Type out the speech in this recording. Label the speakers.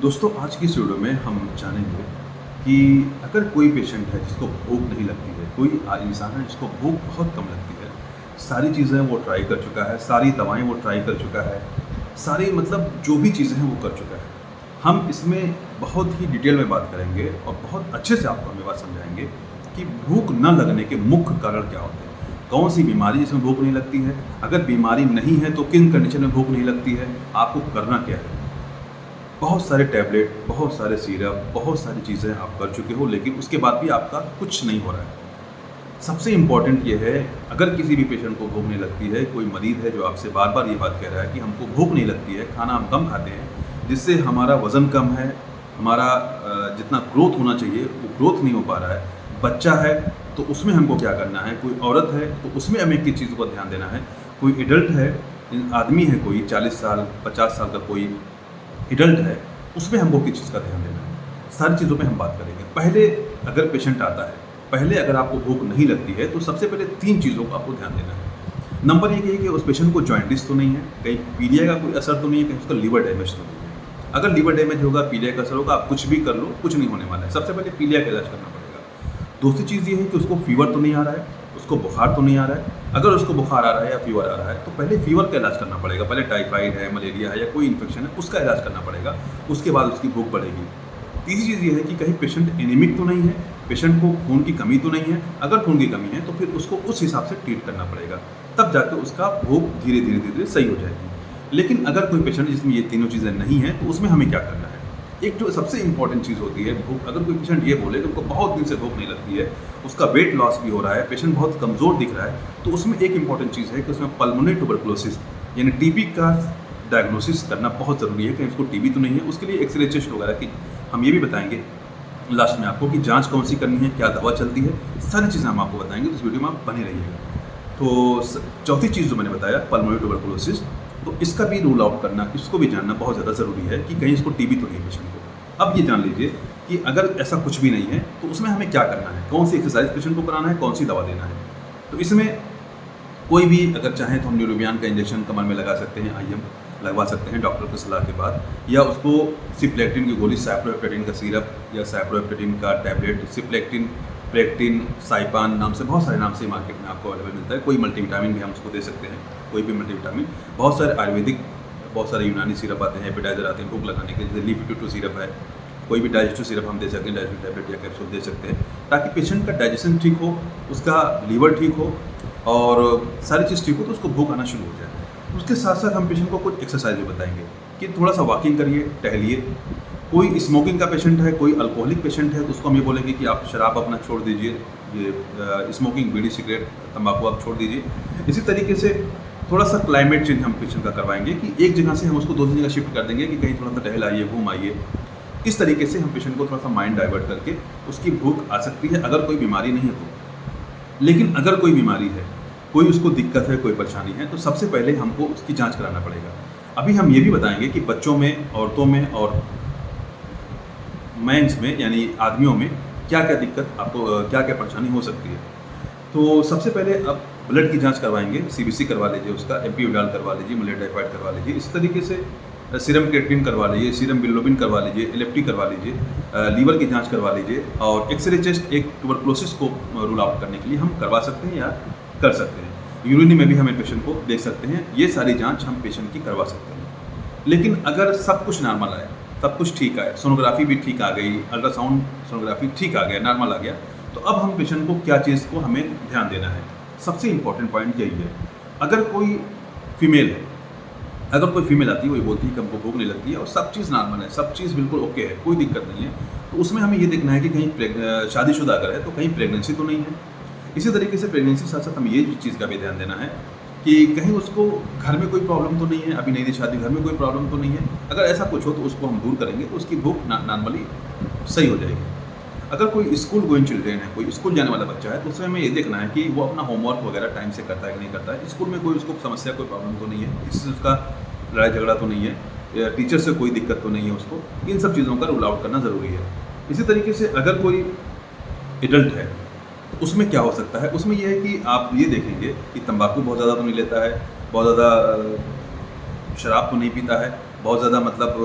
Speaker 1: दोस्तों आज की इस वीडियो में हम जानेंगे कि अगर कोई पेशेंट है जिसको भूख नहीं लगती है, कोई इंसान है जिसको भूख बहुत कम लगती है, सारी चीज़ें वो ट्राई कर चुका है, सारी दवाएं वो ट्राई कर चुका है, सारी मतलब जो भी चीज़ें हैं वो कर चुका है। हम इसमें बहुत ही डिटेल में बात करेंगे और बहुत अच्छे से आपको हम ये बात समझाएंगे कि भूख न लगने के मुख्य कारण क्या होते हैं, कौन सी बीमारी जिसमें भूख नहीं लगती है, अगर बीमारी नहीं है तो किन कंडीशन में भूख नहीं लगती है, आपको करना क्या है। बहुत सारे टैबलेट, बहुत सारे सिरप, बहुत सारी चीज़ें आप कर चुके हो लेकिन उसके बाद भी आपका कुछ नहीं हो रहा है। सबसे इम्पोर्टेंट ये है, अगर किसी भी पेशेंट को भूख नहीं लगती है, कोई मरीज़ है जो आपसे बार-बार ये बात कह रहा है कि हमको भूख नहीं लगती है, खाना हम कम खाते हैं, जिससे हमारा वज़न कम है, हमारा जितना ग्रोथ होना चाहिए वो ग्रोथ नहीं हो पा रहा है। बच्चा है तो उसमें हमको क्या करना है, कोई औरत है तो उसमें हमें किस चीज़ को ध्यान देना है, कोई एडल्ट है, आदमी है कोई 40 साल, 50 साल का कोई एडल्ट है, उसमें हमको किस चीज़ का ध्यान देना है, सारी चीज़ों पे हम बात करेंगे। पहले अगर पेशेंट आता है, पहले अगर आपको भूख नहीं लगती है, तो सबसे पहले 3 चीज़ों को आपको ध्यान देना है। नंबर 1 ये है कि उस पेशेंट को जॉइंटिस तो नहीं है, कहीं पीलिया का कोई असर तो नहीं है, कहीं उसका लिवर डैमेज तो नहीं है। अगर लिवर डैमेज होगा, पीलिया का असर होगा, आप कुछ भी कर लो, कुछ नहीं होने वाला है। सबसे पहले पीलिया का इलाज करना पड़ेगा। दूसरी चीज़ ये है कि उसको फीवर तो नहीं आ रहा है, उसको बुखार तो नहीं आ रहा है। अगर उसको बुखार आ रहा है या फीवर आ रहा है, तो पहले फीवर का इलाज करना पड़ेगा। पहले टाइफाइड है, मलेरिया है या कोई इन्फेक्शन है, उसका इलाज करना पड़ेगा। उसके बाद उसकी भूख बढ़ेगी। तीसरी चीज़ ये है कि कहीं पेशेंट एनीमिक तो नहीं है, पेशेंट को खून की कमी तो नहीं है। अगर खून की कमी है, तो फिर उसको उस हिसाब से ट्रीट करना पड़ेगा। तब जाकर उसका भूख धीरे-धीरे सही हो जाएगी। लेकिन अगर कोई पेशेंट जिसमें ये तीनों चीज़ें नहीं हैं, तो उसमें हमें क्या करना है? एक जो सबसे इम्पोर्टेंट चीज़ होती है भूख, अगर कोई पेशेंट ये बोले कि उनको बहुत दिन से भूख नहीं लगती है, उसका वेट लॉस भी हो रहा है, पेशेंट बहुत कमज़ोर दिख रहा है, तो उसमें एक इम्पॉर्टेंट चीज़ है कि उसमें पल्मोनरी ट्यूबरकुलोसिस यानी टीबी का डायग्नोसिस करना बहुत ज़रूरी है कि उसको टीबी तो नहीं है। उसके लिए एक्सरे चेस्ट वगैरह की हम ये भी बताएंगे लास्ट में आपको कि जांच कौन सी करनी है, क्या दवा चलती है, सारी चीज़ें हम आपको बताएंगे। तो इस वीडियो में आप बने रहिएगा। तो चौथी चीज़ जो मैंने बताया पल्मोनरी ट्यूबरकुलोसिस, तो इसका भी रूल आउट करना, इसको भी जानना बहुत ज़्यादा ज़रूरी है कि कहीं इसको टीबी तो नहीं है पेशेंट को। अब ये जान लीजिए कि अगर ऐसा कुछ भी नहीं है तो उसमें हमें क्या करना है, कौन सी एक्सरसाइज पेशेंट को कराना है, कौन सी दवा देना है। तो इसमें कोई भी अगर चाहें तो हम न्यूरोबियान का इंजेक्शन कमर में लगा सकते हैं, आईएम लगवा सकते हैं डॉक्टर की सलाह के बाद, या उसको सिप्लेक्टिन की गोली, साइप्रोहेप्टेडिन का सिरप या साइप्रोहेप्टेडिन का टैबलेट, सिप्लेक्टिन, प्लेक्टिन, साइपान नाम से बहुत सारे नाम से मार्केट में आपको अवेलेबल मिलता है। कोई मल्टीविटामिन भी हम उसको दे सकते हैं, कोई भी मल्टीविटामिन। बहुत सारे आयुर्वेदिक, बहुत सारे यूनानी सिरप आते हैं, एपेटाइजर आते हैं भूख लगाने के, जैसे लीफ सिरप है। कोई भी डाइजेस्टिव सिरप हम दे सकते हैं, डाइजेस्टिव टैबलेट या कैप्सूल दे सकते हैं, ताकि पेशेंट का डाइजेशन ठीक हो, उसका लीवर ठीक हो और सारी चीज़ ठीक हो, तो उसको भूख आना शुरू हो जाए। उसके साथ साथ हम पेशेंट को कुछ एक्सरसाइज भी बताएंगे कि थोड़ा सा वॉकिंग करिए, टहलिए। कोई स्मोकिंग का पेशेंट है, कोई अल्कोहलिक पेशेंट है, तो उसको हम ये बोलेंगे कि आप शराब अपना छोड़ दीजिए, ये स्मोकिंग, बीड़ी, सिगरेट, तंबाकू आप छोड़ दीजिए। इसी तरीके से थोड़ा सा क्लाइमेट चेंज हम पेशेंट का करवाएंगे कि एक जगह से हम उसको दूसरी जगह शिफ्ट कर देंगे कि कहीं थोड़ा सा टहल आइए, घूम आइए। इस तरीके से हम पेशेंट को थोड़ा सा माइंड डाइवर्ट करके उसकी भूख आ सकती है, अगर कोई बीमारी नहीं है तो। लेकिन अगर कोई बीमारी है, कोई उसको दिक्कत है, कोई परेशानी है, तो सबसे पहले हमको उसकी जांच कराना पड़ेगा। अभी हम ये भी बताएंगे कि बच्चों में, औरतों में और मेंस में यानी आदमियों में क्या-क्या दिक्कत आपको, क्या-क्या परेशानी हो सकती है। तो सबसे पहले आप ब्लड की जांच करवाएंगे, सीबीसी करवा लीजिए, उसका एमपी-उडाल करवा लीजिए, मलेरिया टाइफाइड करवा लीजिए। इस तरीके से सीरम क्रिएटिनिन करवा लीजिए, सीरम बिलिरुबिन करवा लीजिए, एलएफटी करवा लीजिए, लीवर की जांच करवा लीजिए और एक्सरे चेस्ट एक ट्यूबरकुलोसिस को रूल आउट करने के लिए हम करवा सकते हैं या कर सकते हैं। यूरिनी में भी हम पेशेंट को देख सकते हैं। ये सारी जांच हम पेशेंट की करवा सकते हैं। लेकिन अगर सब कुछ नॉर्मल आए, सब कुछ ठीक आए, सोनोग्राफी भी ठीक आ गई, अल्ट्रासाउंड सोनोग्राफी ठीक आ गया, नॉर्मल आ गया, तो अब हम पेशेंट को क्या चीज़ को हमें ध्यान देना है। सबसे इम्पोर्टेंट पॉइंट यही है। अगर कोई फीमेल है, अगर कोई फीमेल आती है, वो बोलती है कि हमको भूख नहीं लगती है और सब चीज़ नॉर्मल है, सब चीज़ बिल्कुल ओके है, कोई दिक्कत नहीं है, तो उसमें हमें ये देखना है कि कहीं शादीशुदा अगर है तो कहीं प्रेगनेंसी तो नहीं है। इसी तरीके से प्रेगनेंसी के साथ साथ हमें ये चीज़ का भी ध्यान देना है कि कहीं उसको घर में कोई प्रॉब्लम तो नहीं है, अभी नई नई शादी, घर में कोई प्रॉब्लम तो नहीं है। अगर ऐसा कुछ हो तो उसको हम दूर करेंगे, तो उसकी भूख नॉर्मली सही हो जाएगी। अगर कोई स्कूल गोइंग चिल्ड्रेन है, कोई स्कूल जाने वाला बच्चा है, तो उसमें हमें ये देखना है कि वो अपना होमवर्क वगैरह टाइम से करता है कि नहीं करता है, स्कूल में कोई उसको समस्या, कोई प्रॉब्लम तो नहीं है, किसी से उसका लड़ाई झगड़ा तो नहीं है, या टीचर से कोई दिक्कत तो नहीं है उसको। इन सब चीज़ों का रूल आउट करना ज़रूरी है। इसी तरीके से अगर कोई एडल्ट है, तो उसमें क्या हो सकता है, उसमें ये है कि आप ये देखेंगे कि तंबाकू बहुत ज़्यादा तो नहीं लेता है, बहुत ज़्यादा शराब तो नहीं पीता है, बहुत ज़्यादा मतलब